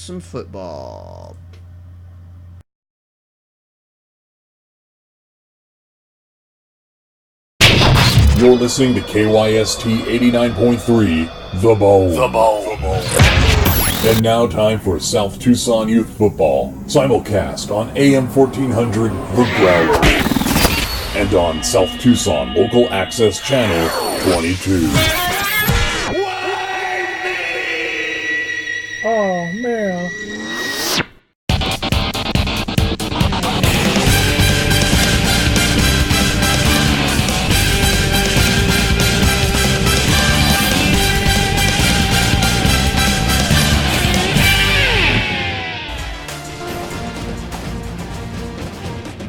some football. You're listening to KYST 89.3, The Bowl. The Bowl. And now time for South Tucson Youth Football, simulcast on AM 1400, The Growler, and on South Tucson Local Access Channel 22. Oh, man.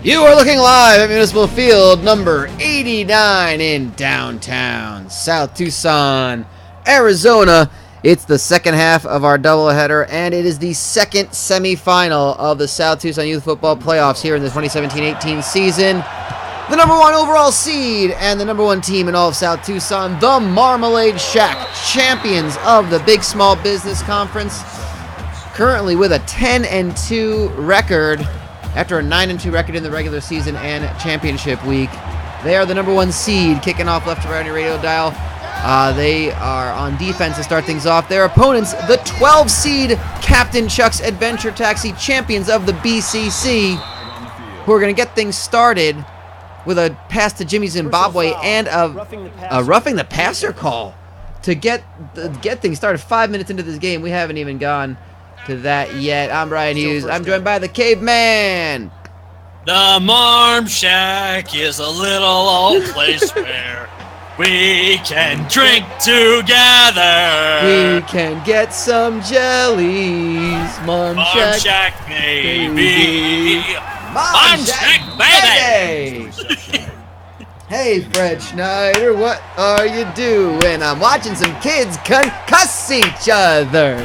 You are looking live at Municipal Field number 89 in downtown South Tucson, Arizona. It's the second half of our doubleheader, and it is the second semifinal of the South Tucson Youth Football Playoffs here in the 2017-18 season. The number one overall seed and the number one team in all of South Tucson, the Marmalade Shack, champions of the Big Small Business Conference, currently with a 10-2 record after a 9-2 record in the regular season and championship week. They are the number one seed, kicking off left to right on your radio dial. They are on defense to start things off. Their opponents, the 12 seed Captain Chuck's Adventure Taxi, champions of the BCC, who are going to get things started with a pass to Jimmy Zimbabwe and a roughing the passer call to get things started. 5 minutes into this game, we haven't even gone to that yet. I'm Brian Hughes. I'm joined by the Caveman. The Marm Shack is a little old place where we can drink together. We can get some jellies. Marm Shack, baby. Marm Shack, baby. Hey, Fred Schneider, what are you doing? I'm watching some kids concuss each other.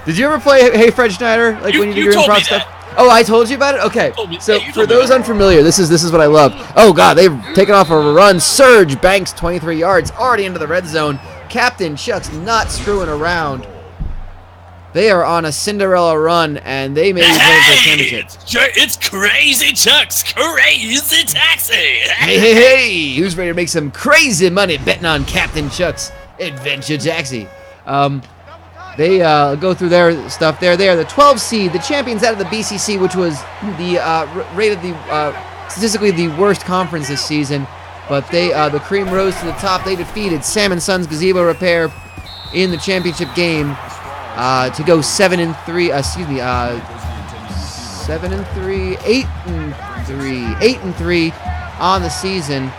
Did you ever play Hey Fred Schneider? Like when you do your improv stuff? Oh, I told you about it? Okay. So for those unfamiliar, this is what I love. Oh god, they've taken off a run. Surge banks 23 yards, already into the red zone. Captain Chuck's not screwing around. They are on a Cinderella run, and they may be playing for the championship. It's Crazy Chuck's Crazy Taxi. Hey, who's ready to make some crazy money betting on Captain Chuck's Adventure Taxi? They go through their stuff there. They are the 12 seed, the champions out of the BCC, which was rated statistically the worst conference this season. But the cream rose to the top. They defeated Sam & Sons Gazebo Repair in the championship game to go 7-3. 8-3 on the season.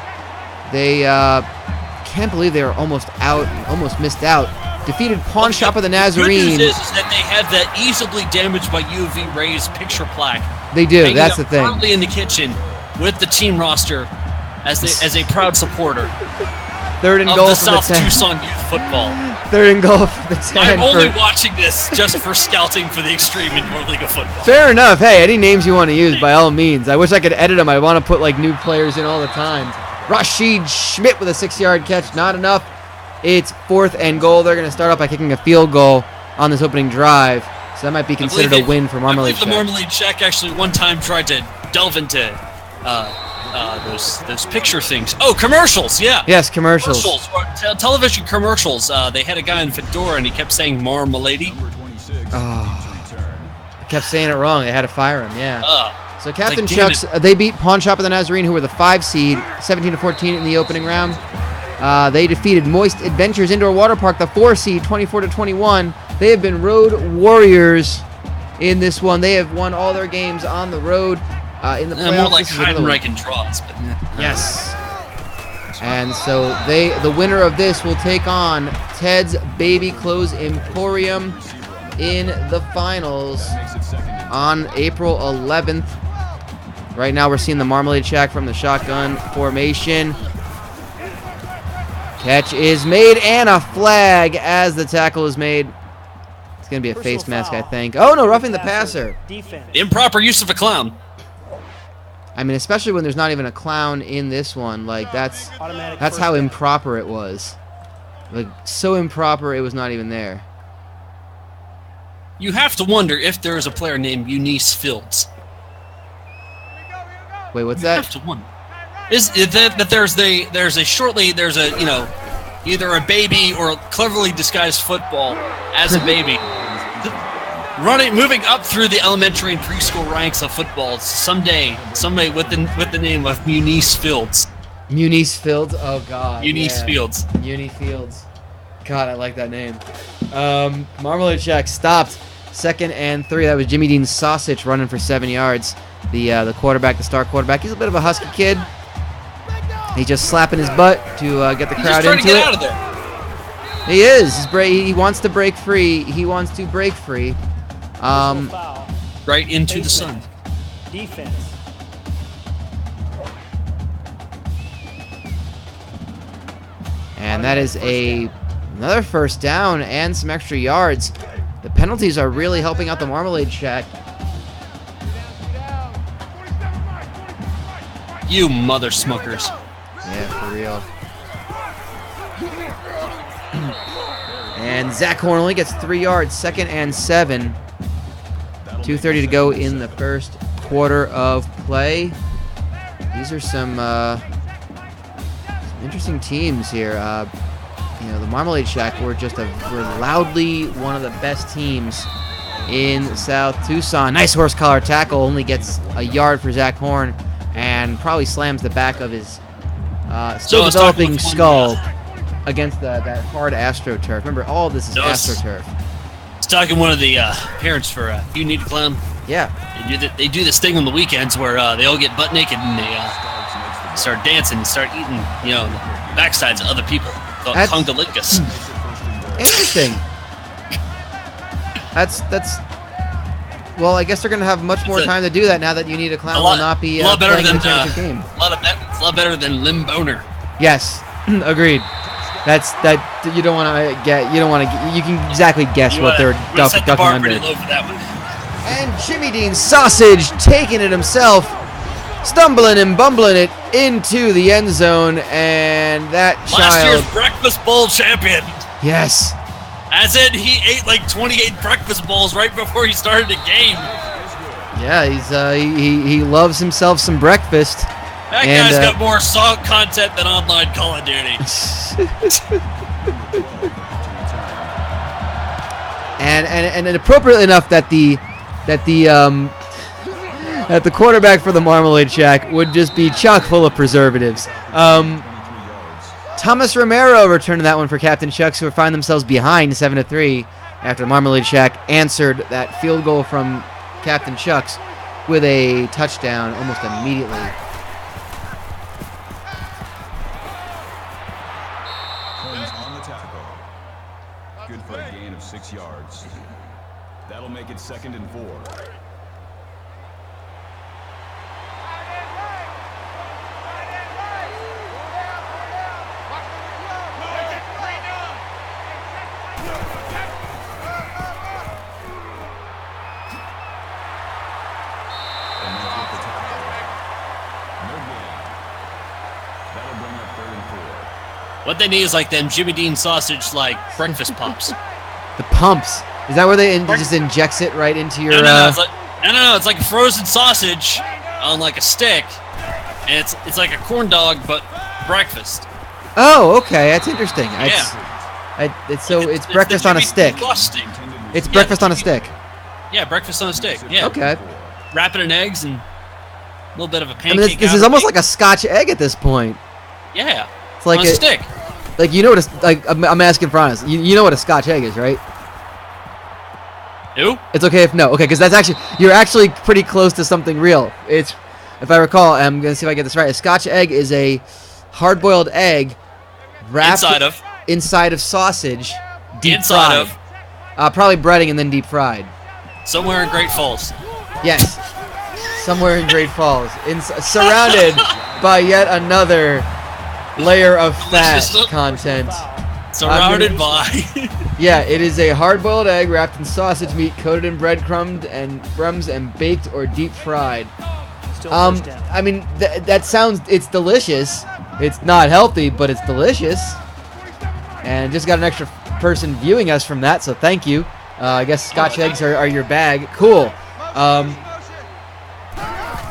They can't believe they were almost missed out. Defeated Pawn Shop of the Nazarene. The good news is that they have that easily damaged by UV rays picture plaque. They do. That's the thing. Proudly in the kitchen with the team roster as a proud supporter. Third and goal of the for South the 10. Tucson Youth Football. Third and goal for the 10. I'm only watching this just for scouting for the Extreme Indoor League of Football. Fair enough. Hey, any names you want to use, by all means. I wish I could edit them. I want to put like new players in all the time. Rashid Schmidt with a 6-yard catch. Not enough. It's 4th and goal. They're going to start off by kicking a field goal on this opening drive. So that might be considered a win for Marmalade Shack. I believe the Marmalade Shack actually one time tried to delve into those picture things. Oh, commercials, yeah. Yes, commercials. Television commercials. They had a guy in fedora and he kept saying Marmalade. Oh, I kept saying it wrong. They had to fire him, yeah. So Captain like, Chuck's, they beat Pawn Shop of the Nazarene, who were the 5 seed, 17-14 in the opening round. They defeated Moist Adventures Indoor Water Park, the 4 seed, 24-21. They have been road warriors in this one. They have won all their games on the road in the playoffs. More like Heidenreich draws, but yes. And so the winner of this will take on Ted's Baby Clothes Emporium in the finals on April 11th. Right now we're seeing the Marmalade Shack from the shotgun formation. Catch is made and a flag as the tackle is made. It's going to be a face mask, I think. Oh, no, roughing the passer. Improper use of a clown. I mean, especially when there's not even a clown in this one. Like, that's how improper it was. Like, so improper it was not even there. You have to wonder if there is a player named Eunice Fields. Wait, what's You that? have to wonder. Is that there's a either a baby or cleverly disguised football as a baby, moving up through the elementary and preschool ranks of football. Someday with the name of Eunice Fields. Eunice Fields. Oh God. Eunice Fields. Eunice Fields. God, I like that name. Marmalade Shack stopped. 2nd and 3. That was Jimmy Dean Sausage running for 7 yards. The quarterback, the star quarterback. He's a bit of a husky kid. He's just slapping his butt to get the crowd into it. He's just trying to get out of there. He is. He wants to break free. He wants to break free. Right into the sun. Defense. And that is another first down and some extra yards. The penalties are really helping out the Marmalade Shack. You mother smuckers. Yeah, for real. And Zach Horn only gets 3 yards. 2nd and 7. 2:30 to go in the first quarter of play. These are some interesting teams here. The Marmalade Shack were loudly one of the best teams in South Tucson. Nice horse collar tackle. Only gets a yard for Zach Horn and probably slams the back of his still developing skull against that hard AstroTurf. Remember, all of this is AstroTurf. I was talking to one of the parents for You Need a Clown. Yeah. They do this thing on the weekends where they all get butt naked and they start dancing and start eating, the backsides of other people. The congolingus. Interesting. Well, I guess they're going to have much more time to do that now that You Need a Clown will not be playing in the championship game. It's a lot better than Limb Boner. Yes, agreed. You don't want to get. You don't want to. You can exactly guess what they're ducking under. Pretty low for that one. And Jimmy Dean Sausage taking it himself, stumbling and bumbling it into the end zone, and that Last year's Breakfast Bowl champion. Yes. As in, he ate like 28 breakfast bowls right before he started the game. Yeah, he loves himself some breakfast. That guy's got more song content than online Call of Duty. and appropriately enough that the quarterback for the Marmalade Shack would just be chock full of preservatives. Thomas Romero returned that one for Captain Chucks, who find themselves behind 7-3 after the Marmalade Shack answered that field goal from Captain Chucks with a touchdown almost immediately. On the tackle. Good for a gain of 6 yards. That'll make it 2nd and 4. What they need is like them Jimmy Dean Sausage breakfast pops. The pumps. Is that where they just injects it right into your? No. It's like a frozen sausage on like a stick, and it's like a corn dog but breakfast. Oh, okay, that's interesting. It's breakfast on a stick. It's breakfast on a stick. Yeah, breakfast on a stick. Yeah. Okay. Wrap it in eggs and a little bit of a pancake. I mean, this is almost like a Scotch egg at this point. Yeah. It's like on a stick. Like, you know what I'm asking for honest. You know what a Scotch egg is, right? Who? It's okay if no. Okay, because you're actually pretty close to something real. If I recall, I'm gonna see if I get this right. A Scotch egg is a hard-boiled egg wrapped inside of sausage, deep fried. Probably breading and then deep fried. Somewhere in Great Falls. Yes, somewhere in Great Falls, surrounded by yet another layer of fat content. Surrounded by. Yeah, it is a hard-boiled egg wrapped in sausage meat, coated in breadcrumbs and baked or deep fried. I mean, that sounds. It's delicious. It's not healthy, but it's delicious. And just got an extra person viewing us from that, so thank you. I guess Scotch eggs are your bag. Cool.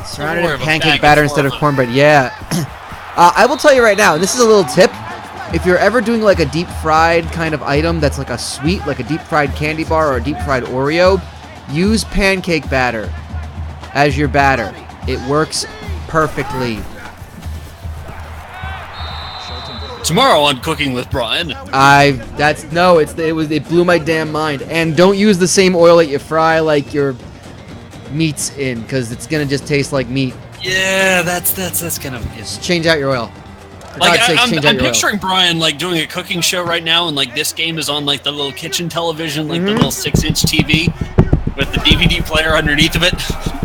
Surrounded in pancake batter instead of cornbread. Yeah. I will tell you right now, and this is a little tip. If you're ever doing like a deep fried kind of item that's like a sweet, like a deep fried candy bar or a deep fried Oreo, use pancake batter as your batter. It works perfectly. Tomorrow on Cooking with Brian. It blew my damn mind. And don't use the same oil that you fry like your meats in, because it's gonna just taste like meat. Yeah, that's kind of. Just change out your oil. Like I'm picturing Brian like doing a cooking show right now, and like this game is on like the little kitchen television, like the little 6-inch TV with the DVD player underneath of it.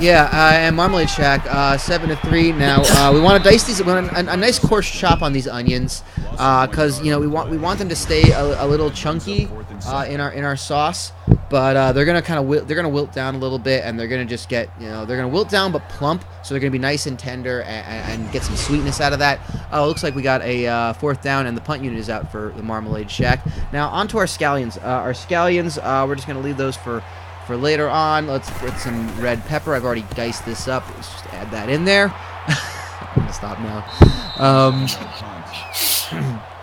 Yeah, and Marmalade Shack, 7-3 now. We want to dice these. We want a nice coarse chop on these onions, because we want them to stay a little chunky in our sauce. But they're gonna wilt down a little bit, and they're gonna just get they're gonna wilt down but plump, so they're gonna be nice and tender and get some sweetness out of that. Oh, it looks like we got a fourth down, and the punt unit is out for the Marmalade Shack. Now on to our scallions. We're just gonna leave those for later on. Let's put some red pepper. I've already diced this up. Let's just add that in there. I'm gonna stop now.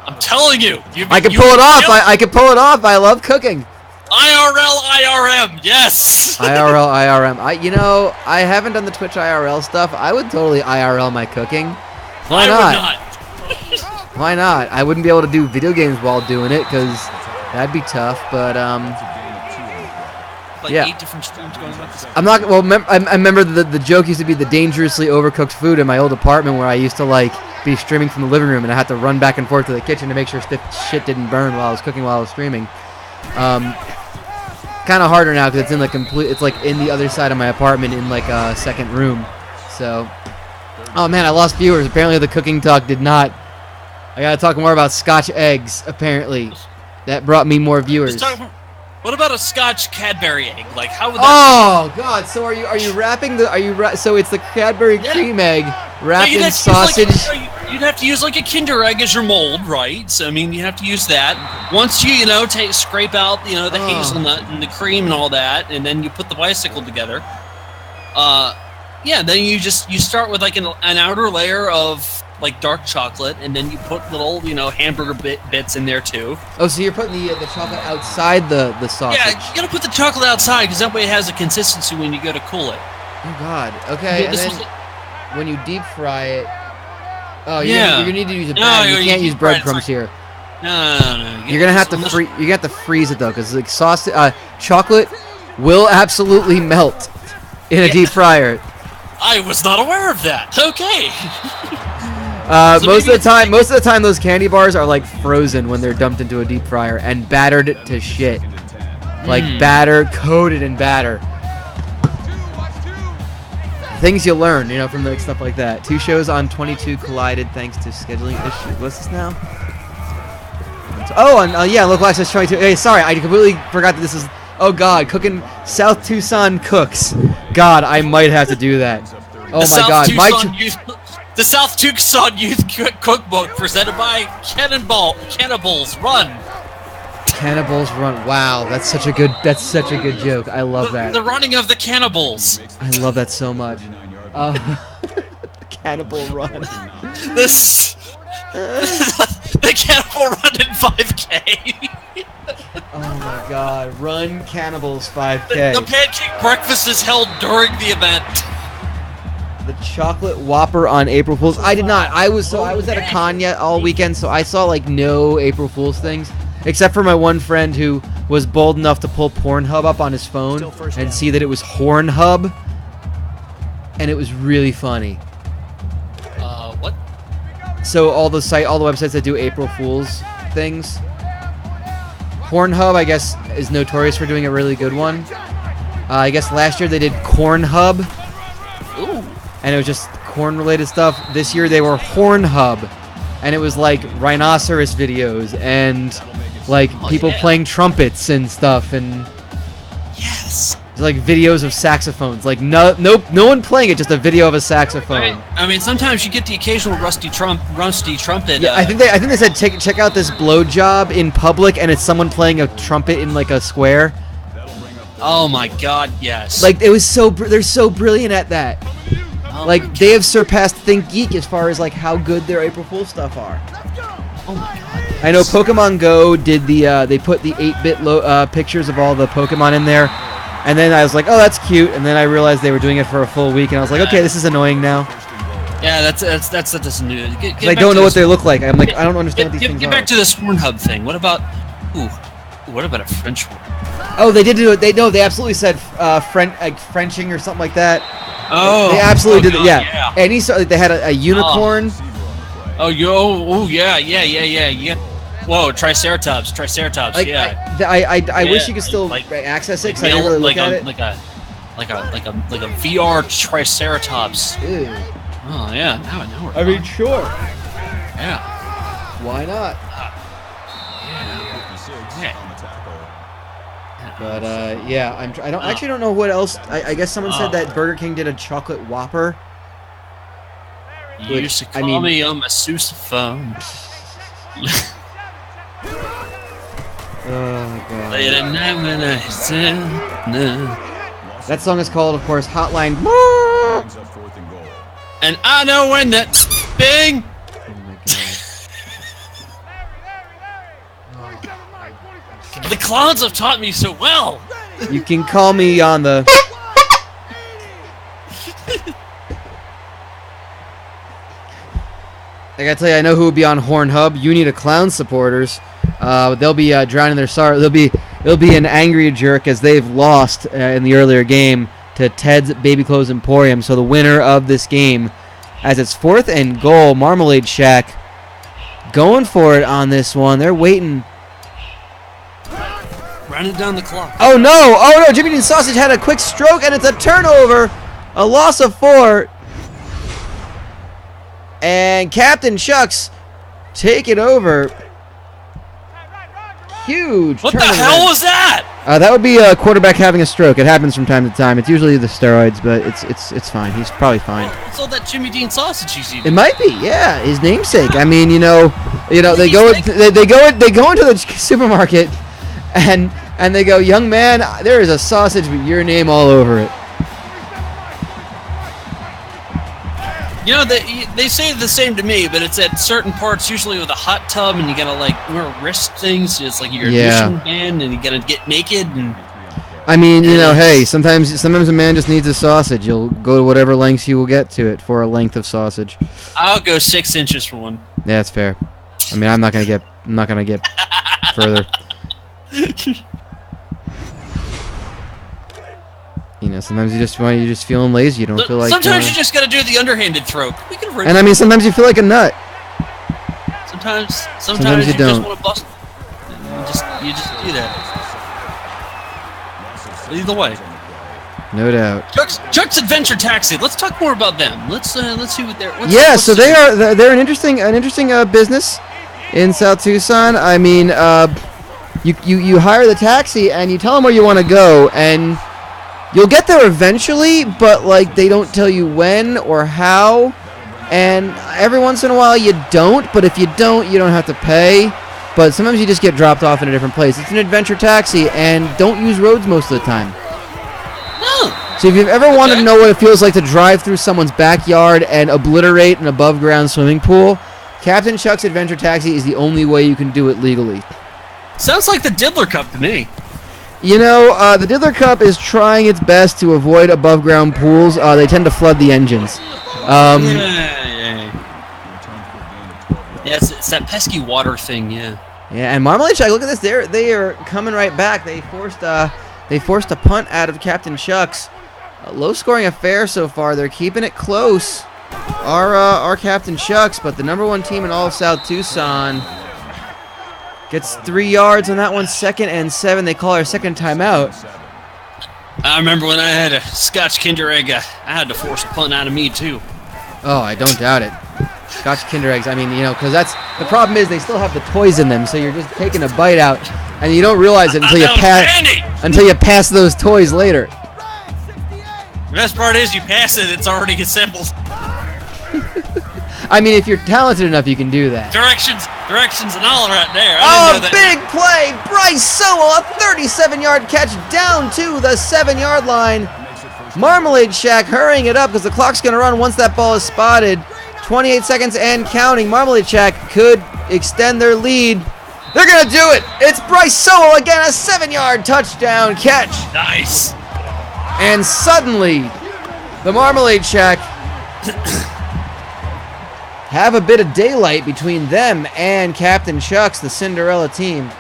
I'm telling you, I can pull it off. I can pull it off. I love cooking. IRL, IRM, yes. IRL, IRM. I haven't done the Twitch IRL stuff. I would totally IRL my cooking. Why not? Why not? I wouldn't be able to do video games while doing it because that'd be tough. But yeah. 8 different streams going on. I'm not. Well, I remember the joke used to be the dangerously overcooked food in my old apartment where I used to like be streaming from the living room and I had to run back and forth to the kitchen to make sure shit didn't burn while I was cooking while I was streaming. Kind of harder now because it's in the it's like in the other side of my apartment in like a second room. So, oh man, I lost viewers. Apparently the cooking talk did not. I gotta talk more about Scotch eggs. Apparently, that brought me more viewers. What about a Scotch Cadbury egg? Like how would that? Oh God! So are you wrapping the? So it's the Cadbury cream egg wrapped in sausage. You'd have to use like a Kinder egg as your mold, right? So I mean, you have to use that. Once you scrape out the hazelnut and the cream and all that, and then you put the bicycle together. Then you start with like an outer layer of like dark chocolate, and then you put little hamburger bits in there too. Oh, so you're putting the chocolate outside the sausage? Yeah, you gotta put the chocolate outside because that way it has a consistency when you go to cool it. Oh God. Okay. Yeah, and then when you deep fry it. Oh, yeah. You're gonna need to use a bag. You can't use breadcrumbs here. No. You're gonna have to freeze it though, because like chocolate will absolutely melt in a deep fryer. I was not aware of that. Okay. Most of the time, those candy bars are like frozen when they're dumped into a deep fryer and battered to shit. Like coated in batter. Things you learn, from like stuff like that. 2 shows on 22 collided thanks to scheduling issues. What's this now? Local access 22. Hey, sorry, I completely forgot that this is. Oh God, cooking South Tucson cooks. God, I might have to do that. Oh my God, the South Tucson Youth Cookbook presented by Cannibals Run. Cannibals Run. Wow, that's such a good joke. I love that. The running of the cannibals. I love that so much. Cannibal Run. The Cannibal Run in 5K. Oh my God, Run Cannibals 5K. The pancake breakfast is held during the event. The chocolate Whopper on April Fools. I did not. I was at a con all weekend, so I saw like no April Fools things, except for my one friend who was bold enough to pull Pornhub up on his phone and see that it was Hornhub, and it was really funny. What? So all the websites that do April Fools things. Pornhub, I guess, is notorious for doing a really good one. I guess last year they did Cornhub. Ooh. And it was just corn-related stuff. This year they were Hornhub, and it was like rhinoceros videos and like people playing trumpets and stuff, and yes, like videos of saxophones. Like no one playing it, just a video of a saxophone. I mean, sometimes you get the occasional rusty trumpet. Yeah, I think they said check out this blowjob in public, and it's someone playing a trumpet in like a square. Oh my God, yes. Like it was they're so brilliant at that. Oh Like my they have surpassed Think Geek as far as like how good their April Fool stuff are. Oh my God. I know Pokemon Go did they put the 8-bit pictures of all the Pokemon in there, and then I was like, oh, that's cute, and then I realized they were doing it for a full week, and I was like, okay, this is annoying now. Yeah, that's new. I don't know what they look like. I'm like, I don't understand what these things Get are. back to this Pornhub thing. What about what about a French one? Oh, they did do it. They absolutely said Frenching or something like that. Oh, they absolutely did it. God, Yeah. And he saw they had a unicorn. Yeah. Whoa, Triceratops, Like, yeah. I wish you could still access it because I didn't really look at it. Like a VR Triceratops. Ew. Oh yeah, now we're I mean, sure. yeah. Why not? Yeah. But yeah, I don't know what else. I guess someone said that Burger King did a chocolate Whopper. You used to call me on my sousaphone. Oh god. Late at night when I said no. That song is called, of course, Hotline. Brings up 4th and goal. And I know when that bing. Oh my god. The clowns have taught me so well. You can call me on the. I gotta tell you, I know who will be on Hornhub. You Need a Clown supporters. They'll be drowning their sorrow. They'll be an angry jerk as they've lost in the earlier game to Ted's Baby Clothes Emporium. So the winner of this game, as it's 4th and goal, Marmalade Shack going for it on this one. They're waiting. Running down the clock. Oh no! Jimmy Dean Sausage had a quick stroke and it's a turnover. A loss of 4. And Captain Shucks take it over. Huge. What the hell was that? That would be a quarterback having a stroke. It happens from time to time. It's usually the steroids, but it's fine. He's probably fine. What's all that Jimmy Dean sausage he's eating? It might be, yeah, his namesake. I mean, they go into the supermarket, and they go, young man, there is a sausage with your name all over it. You know, they say the same to me, but it's at certain parts, usually with a hot tub, and you gotta like wear wrist things. It's like you're a musician band, and you gotta get naked. And I mean, hey, sometimes a man just needs a sausage. You'll go to whatever lengths you will get to it for a length of sausage. I'll go 6 inches for one. Yeah, that's fair. I mean, I'm not gonna get further. Sometimes you're just feeling lazy. You don't feel like. Sometimes you just gotta do the underhanded throw. And I mean, sometimes you feel like a nut. Sometimes you don't. just want to bust. You just do that. Either way. No doubt. Chuck's Adventure Taxi. Let's talk more about them. Let's see what they're. So they're an interesting business in South Tucson. I mean, you hire the taxi and you tell them where you want to go and. You'll get there eventually, but like they don't tell you when or how, and every once in a while you don't, but if you don't have to pay, but sometimes you just get dropped off in a different place. It's an adventure taxi, and don't use roads most of the time. No. So if you've ever wanted to know what it feels like to drive through someone's backyard and obliterate an above-ground swimming pool, Captain Chuck's Adventure Taxi is the only way you can do it legally. Sounds like the Diddler Cup to me. The Diddler Cup is trying its best to avoid above-ground pools. They tend to flood the engines. Yeah, it's that pesky water thing, yeah. Yeah, and Marmalade Shack, look at this. They are coming right back. They forced a punt out of Captain Shucks. A low-scoring affair so far. They're keeping it close. Our Captain Shucks, but the #1 team in all of South Tucson gets 3 yards on that one. 2nd and 7. They call our second timeout. I remember when I had a Scotch Kinder Egg, I had to force a punt out of me, too. Oh, I don't doubt it. Scotch Kinder Eggs, I mean, because that's... The problem is they still have the toys in them, so you're just taking a bite out, and you don't realize it until you pass those toys later. The best part is you pass it, it's already assembled. I mean, if you're talented enough, you can do that. Directions and all right there. Oh, big play! Bryce Sowell, a 37-yard catch down to the 7-yard line. Marmalade Shack hurrying it up because the clock's going to run once that ball is spotted. 28 seconds and counting. Marmalade Shack could extend their lead. They're going to do it. It's Bryce Sowell again, a 7-yard touchdown catch. Nice. And suddenly, the Marmalade Shack have a bit of daylight between them and Captain Chuck's, the Cinderella team.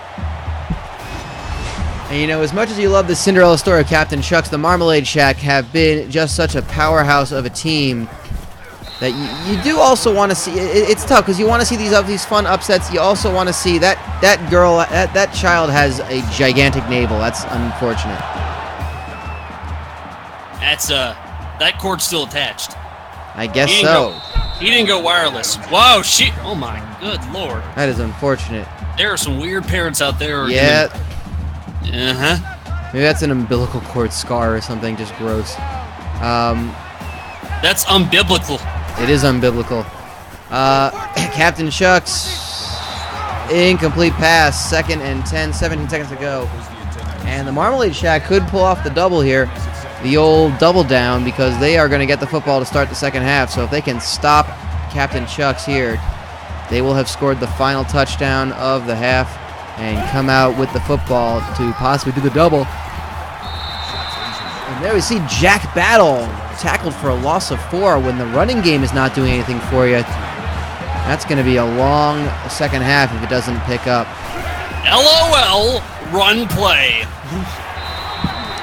And you know, as much as you love the Cinderella story of Captain Chuck's, the Marmalade Shack have been just such a powerhouse of a team that you do also want to see. It's tough because you want to see these fun upsets. You also want to see that child has a gigantic navel. That's unfortunate. That cord's still attached. I guess so. He didn't go wireless. Wow, shit. Oh my good lord. That is unfortunate. There are some weird parents out there. Yeah. Uh-huh. Maybe that's an umbilical cord scar or something, just gross. That's unbiblical. It is unbiblical. Captain Chuck's incomplete pass, 2nd and 10, 17 seconds to go. And the Marmalade Shack could pull off the double here. The old double down, because they are going to get the football to start the second half. So if they can stop Captain Chuck's here, they will have scored the final touchdown of the half and come out with the football to possibly do the double. And there we see Jack Battle tackled for a loss of 4 when the running game is not doing anything for you. That's going to be a long second half if it doesn't pick up. LOL, run play.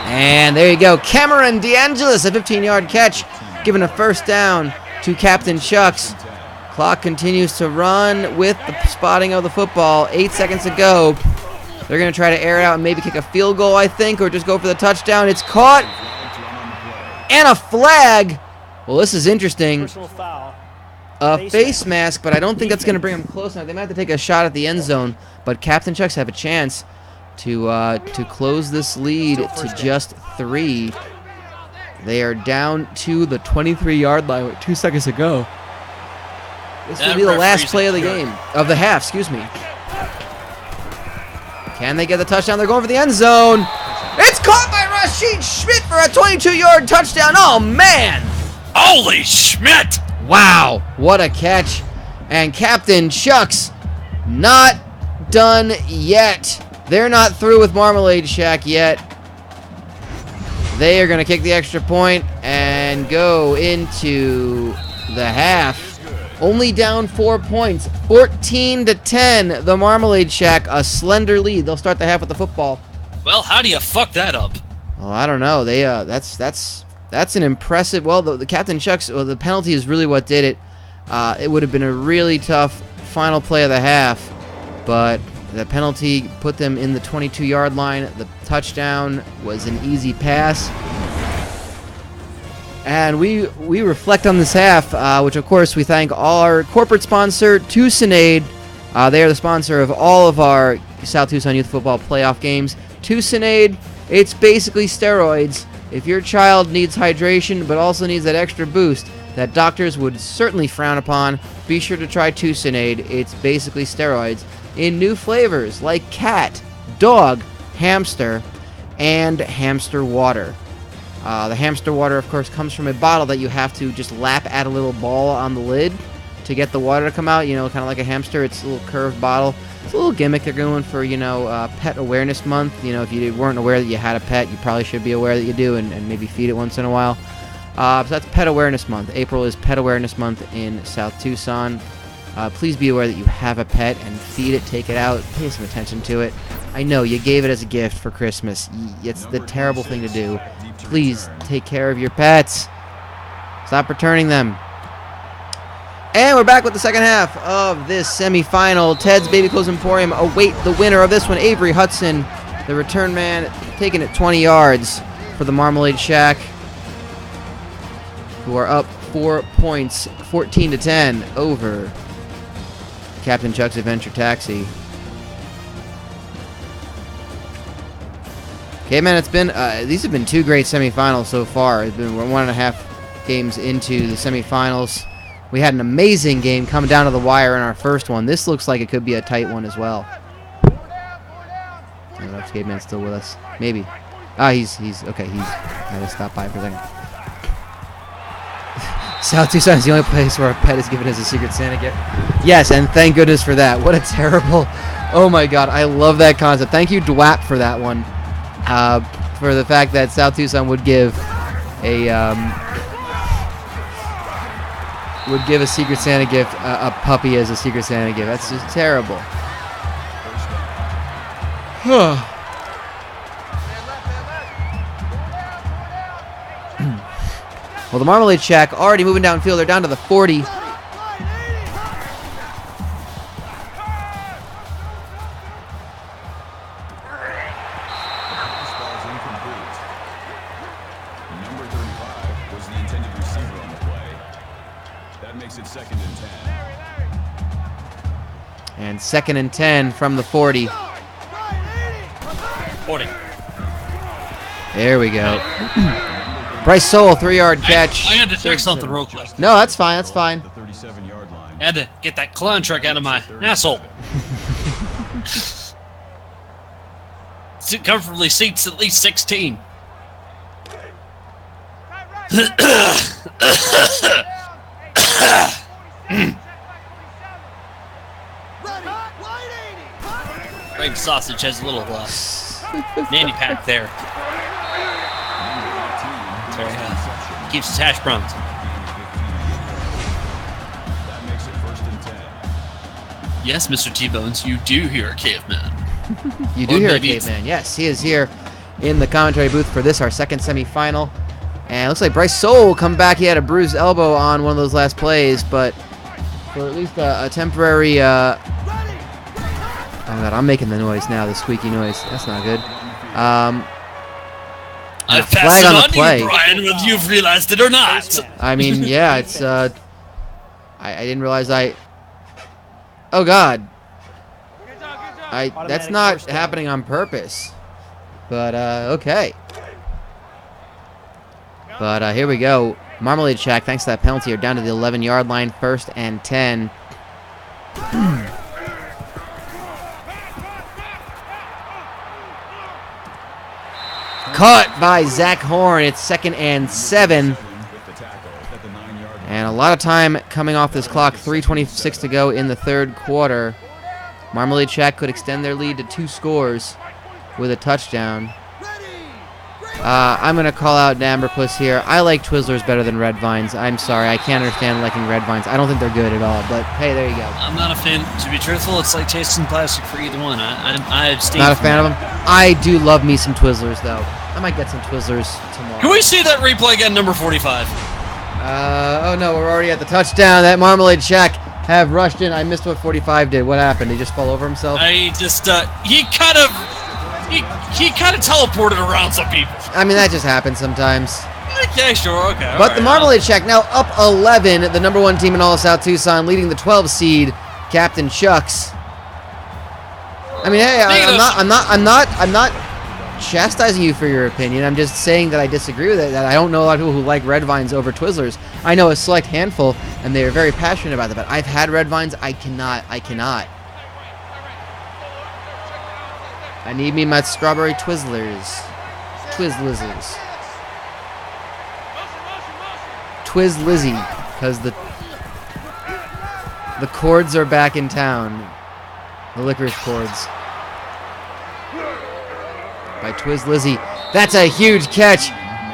And there you go. Cameron DeAngelis, a 15-yard catch, giving a first down to Captain Chuck's. Clock continues to run with the spotting of the football. 8 seconds to go. They're going to try to air it out and maybe kick a field goal, I think, or just go for the touchdown. It's caught. And a flag. Well, this is interesting. Personal foul. A face mask, but I don't think that's going to bring them close enough. They might have to take a shot at the end zone, but Captain Chuck's have a chance to close this lead to just 3. They are down to the 23-yard line with 2 seconds to go. This will be the last play of the game, of the half, excuse me. Can they get the touchdown? They're going for the end zone. It's caught by Rashid Schmidt for a 22-yard touchdown. Oh, man. Holy Schmidt. Wow, what a catch. And Captain Chuck's not done yet. They're not through with Marmalade Shack yet. They are going to kick the extra point and go into the half. Only down 4 points. 14-10. The Marmalade Shack, a slender lead. They'll start the half with the football. Well, how do you fuck that up? Well, I don't know. They that's an impressive. Well, the Captain Chuck's. Well, the penalty is really what did it. It would have been a really tough final play of the half, but the penalty put them in the 22-yard line. The touchdown was an easy pass. And we reflect on this half, which of course we thank our corporate sponsor, Tucsonade. They are the sponsor of all of our South Tucson Youth Football playoff games. Tucsonade, it's basically steroids. If your child needs hydration but also needs that extra boost that doctors would certainly frown upon, be sure to try Tucsonade. It's basically steroids in new flavors like cat, dog, hamster, and hamster water. The hamster water, of course, comes from a bottle that you have to just lap at a little ball on the lid to get the water to come out, you know, kind of like a hamster. It's a little curved bottle. It's a little gimmick they're going for, you know, Pet Awareness Month. You know, if you weren't aware that you had a pet, you probably should be aware that you do and maybe feed it once in a while. So that's Pet Awareness Month. April is Pet Awareness Month in South Tucson. Please be aware that you have a pet and feed it, take it out, pay some attention to it. I know, you gave it as a gift for Christmas. It's the terrible thing to do. Please take care of your pets. Stop returning them. And we're back with the second half of this semifinal. Ted's Baby Clothes Emporium await the winner of this one, Avery Hudson, the return man, taking it 20 yards for the Marmalade Shack, who are up 4 points, 14-10 over Captain Chuck's Adventure Taxi. Okay, man, it's been these have been 2 great semifinals so far. It's been 1.5 games into the semifinals. We had an amazing game come down to the wire in our first one. This looks like it could be a tight one as well. I don't know if Caveman's still with us. Maybe. Ah, he's okay. I had to stop by for a second. South Tucson is the only place where a pet is given as a Secret Santa gift. Yes, and thank goodness for that. What a terrible... Oh my god, I love that concept. Thank you, DWAP, for that one. For the fact that South Tucson would give a Secret Santa gift, a puppy as a Secret Santa gift. That's just terrible. Well, the Marmalade Shack already moving downfield. They're down to the 40. This ball is incomplete. Number 35 was the intended receiver on the play. That makes it 2nd and 10. And 2nd and 10 from the 40. 40. There we go. Bryce Soul, 3-yard catch. I had to check something real quick. No, that's fine. That's fine. The 37-yard line. I had to get that clown truck out of my asshole. Comfortably seats at least 16. Frank Sausage has a little nanny pack there. Sorry, keeps his hash browns. That makes it 1st and 10. Yes, Mr. T-Bones, you do hear a caveman. You do Or hear a maybe caveman. Yes, he is here in the commentary booth for this, our 2nd semifinal. And it looks like Bryce Soul will come back. He had a bruised elbow on one of those last plays, but for at least a temporary... Oh, God, I'm making the noise now, the squeaky noise. That's not good. I've flag passed it on the on to play. you, Brian, whether you've realized it or not. I mean, yeah, it's... I didn't realize Oh, God. That's not happening on purpose. But, okay. But here we go. Marmalade Shack, thanks to that penalty, are down to the 11-yard line, 1st and 10. Caught by Zach Horn. It's 2nd and 7. And a lot of time coming off this clock. 3:26 to go in the 3rd quarter. Marmalade Shack could extend their lead to 2 scores with a touchdown. I'm going to call out Amberpuss here. I like Twizzlers better than Red Vines. I'm sorry. I can't understand liking Red Vines. I don't think they're good at all. But, hey, there you go. I'm not a fan. To be truthful, it's like tasting plastic for either one. I abstain. Not a fan of them. I do love me some Twizzlers, though. I might get some Twizzlers tomorrow. Can we see that replay again, number 45? Oh, no. We're already at the touchdown. That Marmalade Shack have rushed in. I missed what 45 did. What happened? Did he just fall over himself? He kind of teleported around some people. I mean, that just happens sometimes. Okay, sure, okay. But the Marmalade Shack now up 11, the number 1 team in all of South Tucson, leading the 12 seed, Captain Chucks. I mean, hey, I'm not chastising you for your opinion. I'm just saying that I disagree with it. That I don't know a lot of people who like Red Vines over Twizzlers. I know a select handful, and they are very passionate about it. But I've had Red Vines. I cannot. I need me my strawberry Twizzlers. Twizzlizzers. Twizzlizzy, because the cords are back in town. The licorice cords. By Twizzlizzy. That's a huge catch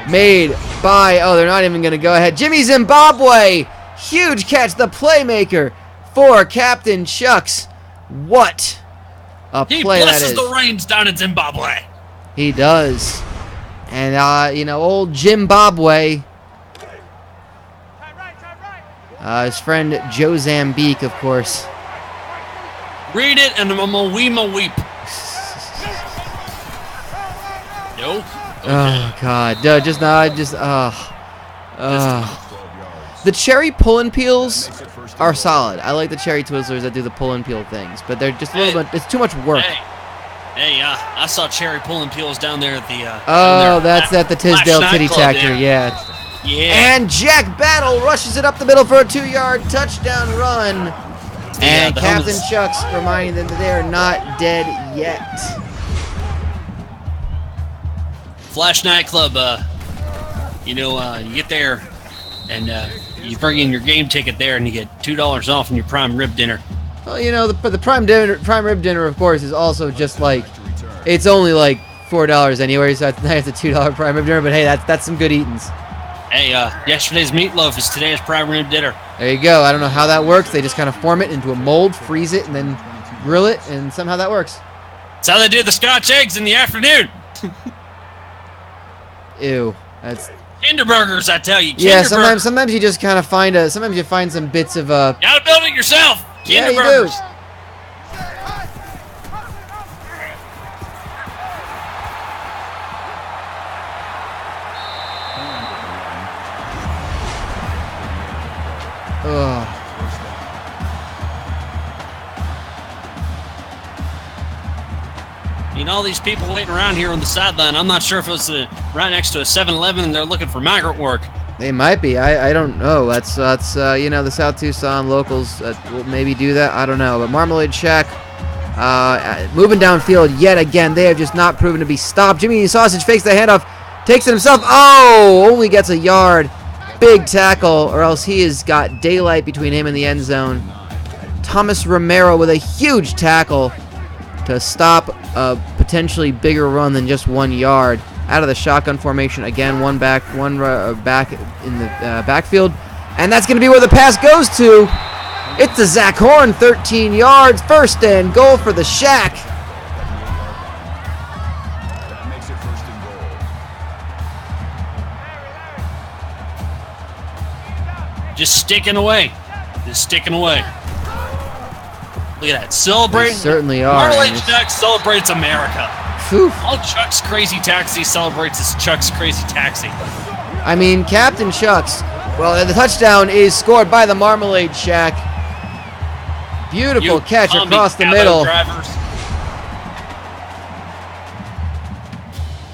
made by, oh, they're not even going to go ahead. Jimmy Zimbabwe. Huge catch, the playmaker for Captain Chucks. What a play that is. He blesses the rains down in Zimbabwe. He does. And, old Zimbabwe. His friend Joe Zambique, of course. Read it and I'm a weep. Nope. Okay. Oh, God. The cherry pull and peels are solid. I like the cherry Twizzlers that do the pull and peel things, but they're just a little bit, it's too much work. Hey, I saw cherry pull and peels down there at the... Oh, that's at the Tisdale Titty Tactor, yeah. Yeah. And Jack Battle rushes it up the middle for a 2-yard touchdown run. And Captain Chuck's reminding them that they are not dead yet. Flash nightclub, you get there and you bring in your game ticket there and you get $2 off on your prime rib dinner. Well, the prime rib dinner, of course, is also just like, it's only like $4 anyway, so that's a $2 prime rib dinner, but hey, that's some good eatings. Hey, yesterday's meatloaf is today's prime rib dinner. There you go. I don't know how that works. They just kind of form it into a mold, freeze it, and then grill it, and somehow that works. That's how they do the Scotch eggs in the afternoon. Ew. That's... Kinder burgers, I tell you. Yeah, sometimes you just kind of find sometimes you find some bits of Gotta build it yourself. Kinder you burgers. do. Ugh. All these people waiting around here on the sideline. I'm not sure if it was right next to a 7-Eleven and they're looking for migrant work. They might be. I don't know. That's the South Tucson locals will maybe do that. I don't know. But Marmalade Shack moving downfield yet again. They have just not proven to be stopped. Jimmy Sausage fakes the handoff, takes it himself. Oh, only gets a yard. Big tackle, or else he has got daylight between him and the end zone. Thomas Romero with a huge tackle to stop a potentially bigger run than just 1 yard. Out of the shotgun formation again, one back in the backfield, and that's going to be where the pass goes to. It's to Zach Horn, 13 yards, 1st and goal for the Shack. That makes it 1st and goal. Just sticking away. Look at that. Celebrating. They certainly are. Marmalade Chuck celebrates America. Whew. All Chuck's Crazy Taxi celebrates is Chuck's Crazy Taxi. I mean, Captain Chuck's. Well, the touchdown is scored by the Marmalade Shack. Beautiful catch across the middle. Drivers.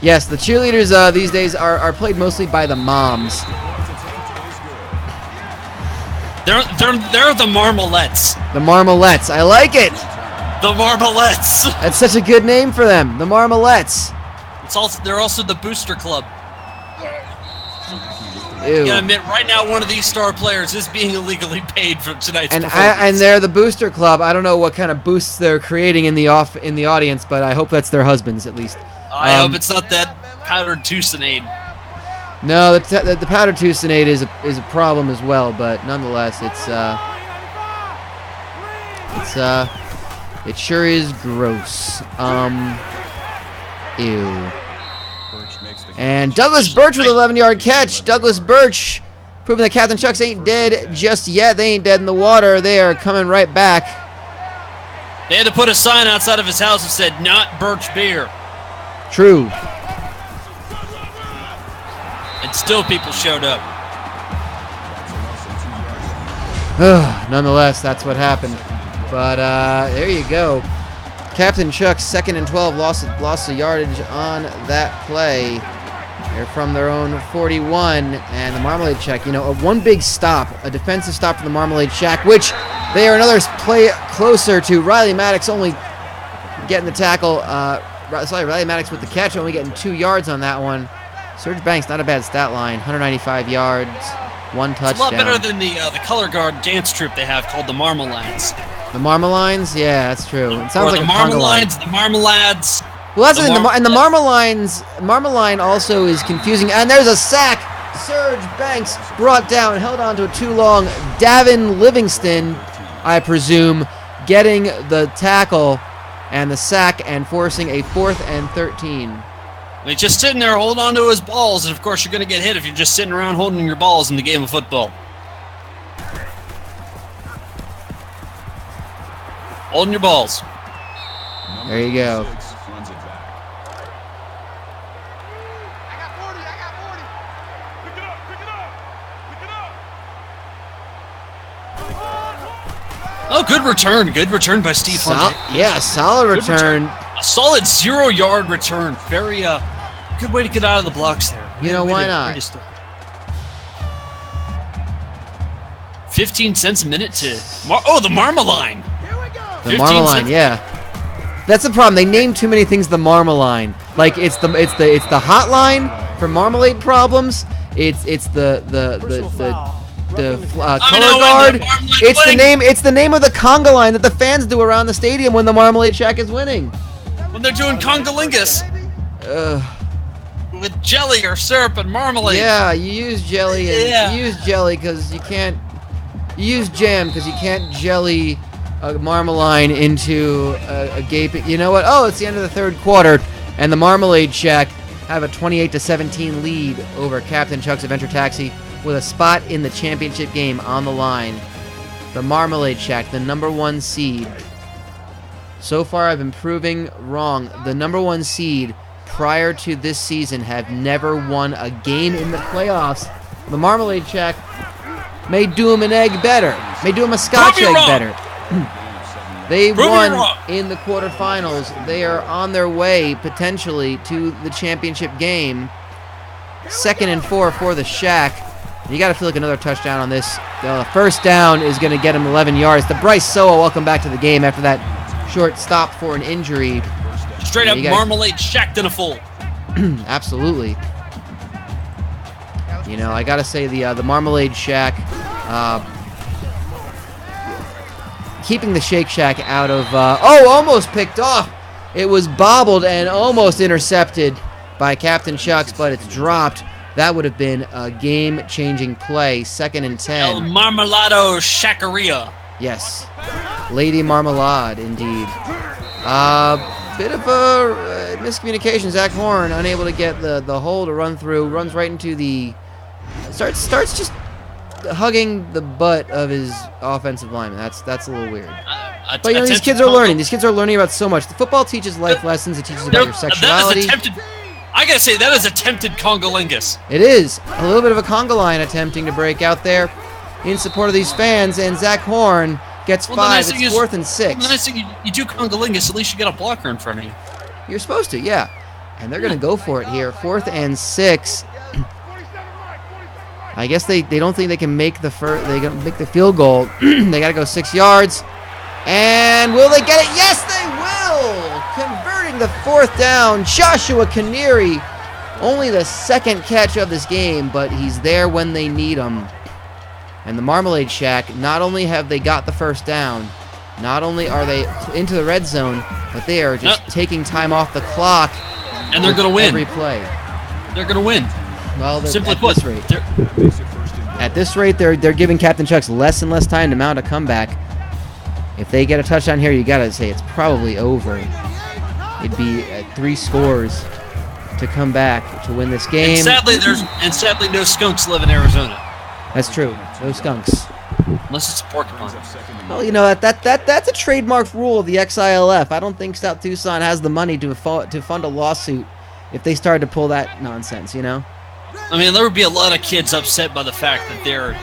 Yes, the cheerleaders these days are played mostly by the moms. They're the Marmalettes. The Marmalettes. I like it. The Marmalettes. That's such a good name for them. The Marmalettes. They're also the Booster Club. Ew. You gotta admit, right now one of these star players is being illegally paid for tonight's performance. And they're the Booster Club. I don't know what kind of boosts they're creating in the audience, but I hope that's their husbands at least. I hope it's not that powdered Tucsonade. No, the powdered Tucsonade is a problem as well, but nonetheless, it sure is gross. Ew. And Douglas Birch with an 11-yard catch. Douglas Birch proving that Captain Chuck's ain't dead just yet. They ain't dead in the water. They are coming right back. They had to put a sign outside of his house that said, "Not Birch beer." True. And still people showed up. Nonetheless, that's what happened. But there you go. Captain Chuck's 2nd and 12 lost the yardage on that play. They're from their own 41, and the Marmalade Shack, one big stop, a defensive stop for the Marmalade Shack, which they are another play closer to. Riley Maddox only getting the tackle. Riley Maddox with the catch, only getting 2 yards on that one. Serge Banks, not a bad stat line, 195 yards, 1 touchdown. It's a lot better than the color guard dance troupe they have called the Marmalades. The Marmalines? Yeah, that's true. It sounds like the a conga line. Marmalades, the Marmalades. Well, that's and the Marmaline also is confusing. And there's a sack. Serge Banks brought down, held on to it too long. Davin Livingston, I presume, getting the tackle and the sack and forcing a 4th and 13. He's just sitting there holding on to his balls, and of course you're going to get hit if you're just sitting around holding your balls in the game of football. Holding your balls. There you go. Oh, good return. Good return by Steve Hunt. Yeah, solid return. A solid 0-yard return. Very good way to get out of the blocks there. Why not? 15 cents a minute to the Marmalade. The Marmalade, yeah. That's the problem. They name too many things the Marmalade. Like it's the hotline for marmalade problems. It's the color guard. It's the name of the conga line that the fans do around the stadium when the Marmalade Shack is winning. When they're doing congalingus. With jelly or syrup and marmalade. Yeah, you use jelly and you use jelly because you can't. You use jam because you can't jelly a Marmalade into a gaping. You know what? Oh, it's the end of the third quarter, and the Marmalade Shack have a 28-17 lead over Captain Chuck's Adventure Taxi with a spot in the championship game on the line. The Marmalade Shack, the number 1 seed. So far, I've been proving wrong. The number 1 seed prior to this season have never won a game in the playoffs. The Marmalade Shack may do him an egg better. May do him a Scotch egg better. They won in the quarterfinals. They are on their way, potentially, to the championship game. 2nd and 4 for the Shack. You got to feel like another touchdown on this. The first down is going to get him 11 yards. The Bryce Soa, welcome back to the game after that short stop for an injury. Straight up Marmalade Shack in a full. Absolutely. You know, I got to say the Marmalade Shack, keeping the Shake Shack out of, almost picked off. It was bobbled and almost intercepted by Captain Chuck's, but it's dropped. That would have been a game-changing play. 2nd and 10. El Marmalado Shackeria. Yes. Lady Marmalade, indeed. Bit of a miscommunication. Zach Horn unable to get the hole to run through. Runs right into the... Starts just hugging the butt of his offensive lineman. That's a little weird. But you know, these kids are learning. These kids are learning about so much. The football teaches life lessons. It teaches about your sexuality. I gotta say, that is attempted congalingus. It is. A little bit of a conga line attempting to break out there in support of these fans, and Zach Horn gets 5. It's 4th and 6. The nice thing, you do congalingus, at least you get a blocker in front of you. You're supposed to, yeah. And they're going to go for it here. 4th and 6. I guess they don't think they can make the make the field goal. They got to go 6 yards. And will they get it? Yes, they will! Converting the 4th down. Joshua Canary, only the 2nd catch of this game, but he's there when they need him. And the Marmalade Shack, not only have they got the 1st down, not only are they into the red zone, but they are just taking time off the clock. And they're going to win. Every play. They're going to win. Well, simply put, at this rate, they're giving Captain Chuck's less and less time to mount a comeback. If they get a touchdown here, you got to say it's probably over. It'd be 3 scores to come back to win this game. And sadly, no skunks live in Arizona. That's true. No skunks. Unless it's a porcupine. Well, you know, that's a trademark rule of the XILF. I don't think South Tucson has the money to fund a lawsuit if they started to pull that nonsense, you know? I mean, there would be a lot of kids upset by the fact that they're...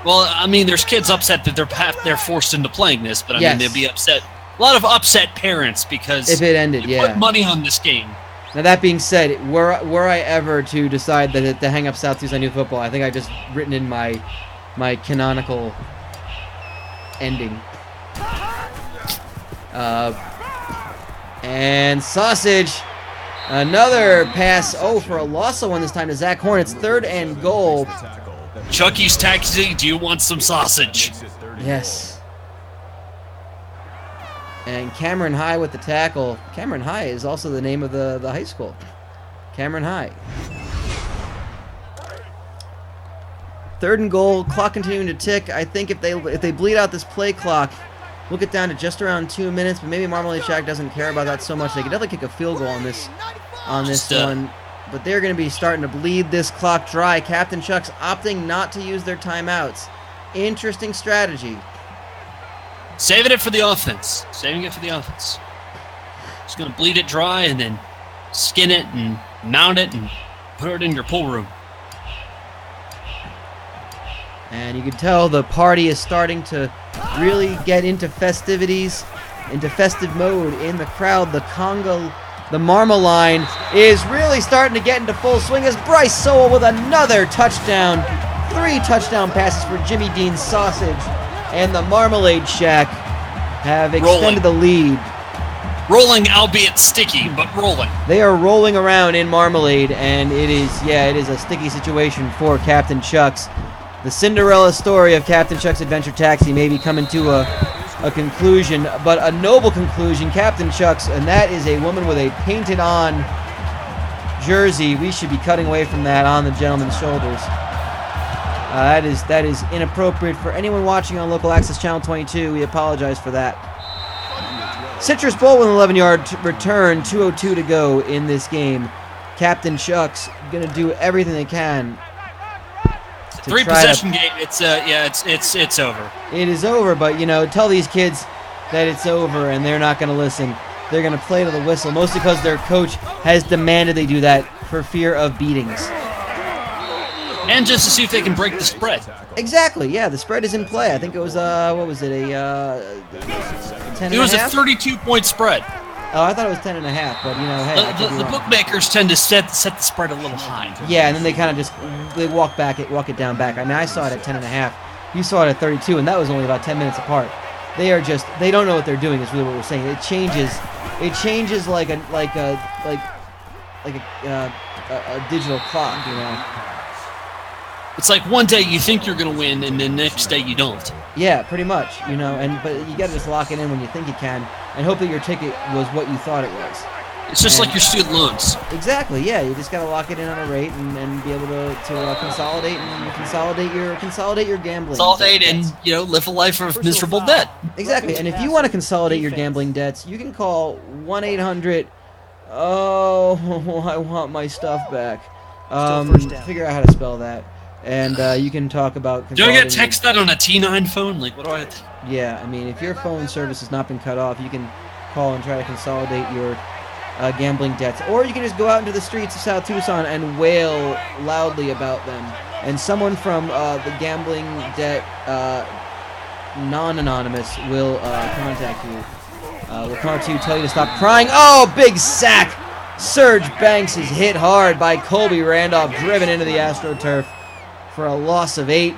Well, I mean, there's kids upset that they're forced into playing this, but I mean, they'd be upset. A lot of upset parents because if it ended, you put money on this game. Now that being said, were I ever to decide that to hang up South Tucson Youth Football, I think I just written in my canonical ending. And Sausage, another pass. Oh, for a loss of one this time to Zach Horn. It's 3rd and goal. Chucky's Taxi, do you want some sausage? Yes. And Cameron High with the tackle. Cameron High is also the name of the high school. Cameron High. 3rd and goal. Clock continuing to tick. I think if they bleed out this play clock, we'll get down to just around 2 minutes. But maybe Marmalade Shack doesn't care about that so much. They could definitely kick a field goal on this one. But they're going to be starting to bleed this clock dry. Captain Chuck's opting not to use their timeouts. Interesting strategy. Saving it for the offense. Saving it for the offense. Just going to bleed it dry and then skin it and mount it and put it in your pool room. And you can tell the party is starting to really get into festivities, into festive mode in the crowd. The Marmalade is really starting to get into full swing as Bryce Sowell with another touchdown 3 touchdown passes for Jimmy Dean's Sausage, and the Marmalade Shack have extended the lead. Rolling, albeit sticky, but rolling. They are rolling around in Marmalade, and it is a sticky situation for Captain Chuck's. The Cinderella story of Captain Chuck's Adventure Taxi may be coming to a conclusion, but a noble conclusion. Captain Chuck's, and that is a woman with a painted-on jersey. We should be cutting away from that on the gentleman's shoulders. That is inappropriate for anyone watching on Local Access Channel 22. We apologize for that. Citrus Bowl with an 11-yard return, 2:02 to go in this game. Captain Chuck's going to do everything they can. Three-possession game. It's over. It is over, but tell these kids that it's over, and they're not going to listen. They're going to play to the whistle, mostly because their coach has demanded they do that for fear of beatings. And just to see if they can break the spread. Exactly, yeah, the spread is in play. I think it was, 10 It was a 32-point spread. Oh, I thought it was 10 and a half, but hey. The bookmakers tend to set the spread a little high. Yeah, and then they kind of just walk it down back. I mean, I saw it at 10 and a half. You saw it at 32, and that was only about 10 minutes apart. They don't know what they're doing. Is really what we're saying. It changes like a digital clock, It's like one day you think you're going to win, and the next day you don't. Yeah, pretty much, but you got to just lock it in when you think you can, and hope that your ticket was what you thought it was. It's just like your student loans. Exactly, yeah. You just got to lock it in on a rate and be able to consolidate and consolidate your gambling. Consolidate and live a life of miserable debt. Exactly, and if you want to consolidate your gambling debts, you can call 1-800. Oh, I want my stuff back. Figure out how to spell that. And you can talk about. Do I get text that on a T9 phone? Like, what do I? Yeah, I mean, if your phone service has not been cut off, you can call and try to consolidate your gambling debts, or you can just go out into the streets of South Tucson and wail loudly about them. And someone from the gambling debt non-anonymous will contact you. Will come to you, tell you to stop crying. Oh, big sack! Serge Banks is hit hard by Colby Randolph, driven into the AstroTurf for a loss of 8.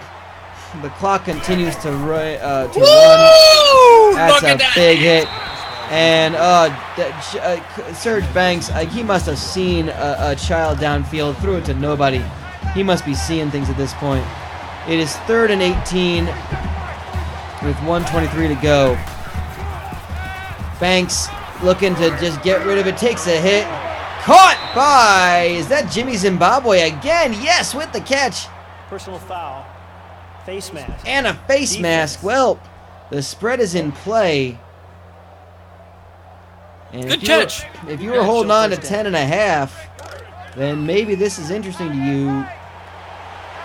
The clock continues to run. That's a big hit. And Serge Banks, he must have seen a child downfield, threw it to nobody. He must be seeing things at this point. It is 3rd and 18 with 1:23 to go. Banks looking to just get rid of it, takes a hit. Caught by, is that Jimmy Zimbabwe again? Yes, with the catch. Personal foul. Face mask. And a face mask. Well, the spread is in play. And good catch. If you were holding on to 10 and a half, then maybe this is interesting to you.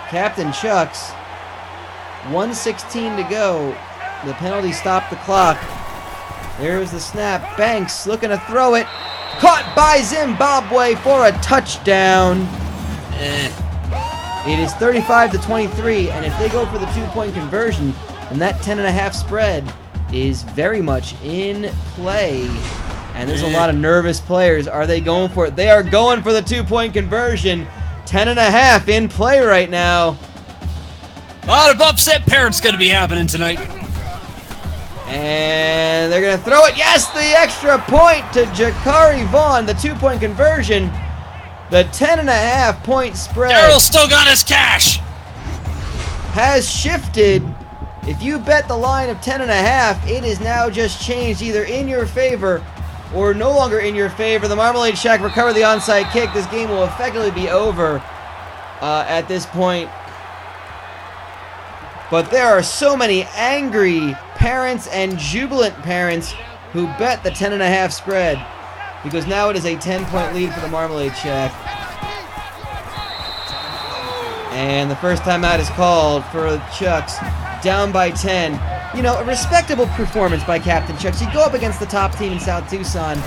Captain Chuck's, 1:16 to go. The penalty stopped the clock. There's the snap. Banks looking to throw it. Caught by Zimbabwe for a touchdown. It is 35-23, and if they go for the 2-point conversion, then that 10 and a half spread is very much in play. And there's a lot of nervous players. Are they going for it? They are going for the 2-point conversion. 10 and a half in play right now. A lot of upset parents going to be happening tonight. And they're going to throw it. Yes, the extra point to Jakari Vaughn. The 2-point conversion. The 10 and a half point spread. Darryl still got his cash. Has shifted. If you bet the line of 10 and a half, it is now just changed either in your favor or no longer in your favor. The Marmalade Shack recovered the onside kick. This game will effectively be over at this point. But there are so many angry parents and jubilant parents who bet the 10 and a half spread, because now it is a 10-point lead for the Marmalade Shack. And the first timeout is called for Chucks, down by 10. A respectable performance by Captain Chucks. You go up against the top team in South Tucson.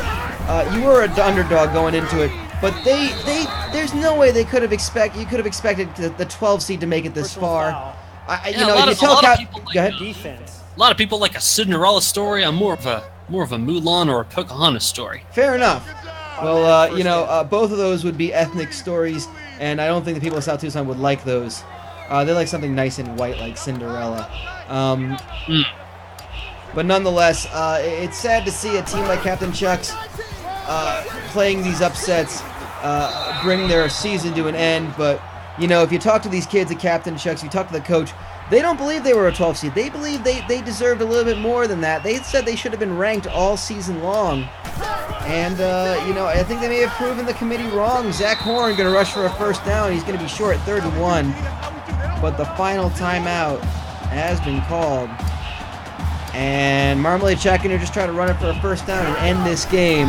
You were an underdog going into it, but there's no way you could have expected the 12 seed to make it this far. A lot of people like a Cinderella story. I'm more of a Mulan or a Pocahontas story. Fair enough. Well, both of those would be ethnic stories, and I don't think the people of South Tucson would like those. They like something nice and white, like Cinderella. But nonetheless, it's sad to see a team like Captain Chuck's playing these upsets bring their season to an end. But, you know, if you talk to these kids at Captain Chuck's, you talk to the coach, they don't believe they were a 12 seed. They believe they deserved a little bit more than that. They said they should have been ranked all season long. And, you know, I think they may have proven the committee wrong. Zach Horn going to rush for a first down. He's going to be short, 3rd and 1. But the final timeout has been called. And Marmalade Shack going to just try to run it for a first down and end this game.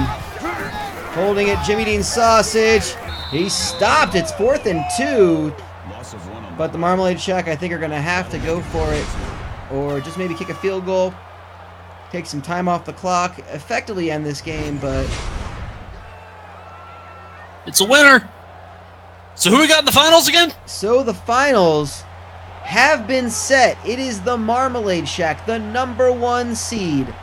Holding it, Jimmy Dean Sausage. He stopped. It's 4th and 2. But the Marmalade Shack, I think, are going to have to go for it. Or just maybe kick a field goal. Take some time off the clock. Effectively end this game, but... It's a winner. So who we got in the finals again? So the finals have been set. It is the Marmalade Shack, the #1 seed.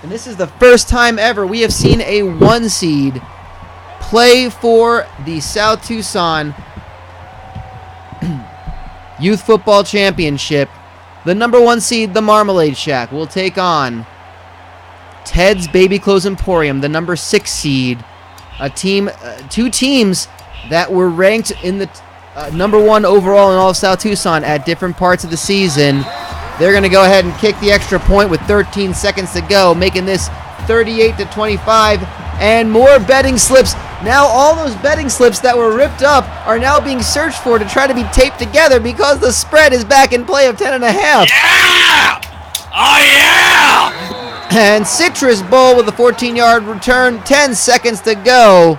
And this is the first time ever we have seen a 1 seed play for the South Tucson Youth Football Championship. The #1 seed, the Marmalade Shack, will take on Ted's Baby Clothes Emporium, the #6 seed. Two teams that were ranked in the #1 overall in all of South Tucson at different parts of the season. They're going to go ahead and kick the extra point with 13 seconds to go, making this 38-25, and more betting slips. Now all those betting slips that were ripped up are now being searched for to try to be taped together because the spread is back in play of 10.5. Yeah! Oh, yeah! And Citrus Bowl with a 14-yard return, 10 seconds to go.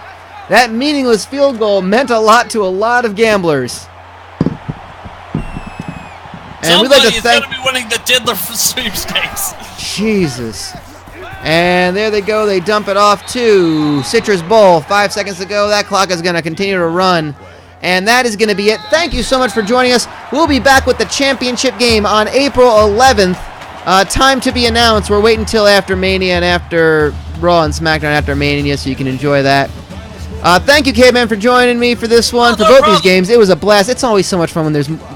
That meaningless field goal meant a lot to a lot of gamblers. And we'd like to thank... It's going to be winning the Diddler sweepstakes. Jesus. And there they go. They dump it off to Citrus Bowl. 5 seconds to go. That clock is going to continue to run. And that is going to be it. Thank you so much for joining us. We'll be back with the championship game on April 11th. Time to be announced. We're waiting until after Mania and after Raw and SmackDown after Mania so you can enjoy that. Thank you, Caveman, for joining me for this one, for both these games. It was a blast. It's always so much fun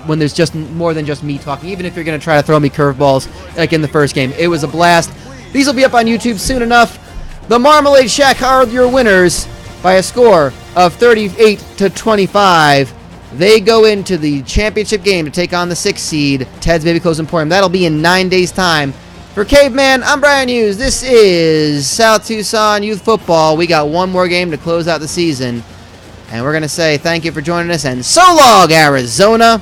when there's just more than just me talking, even if you're going to try to throw me curveballs like in the first game. It was a blast. These will be up on YouTube soon enough. The Marmalade Shack are your winners by a score of 38-25. They go into the championship game to take on the 6th seed, Ted's Baby Clothes Emporium. That'll be in 9 days' time. For Caveman, I'm Brian Hughes. This is South Tucson Youth Football. We got one more game to close out the season. And we're going to say thank you for joining us, and so long, Arizona.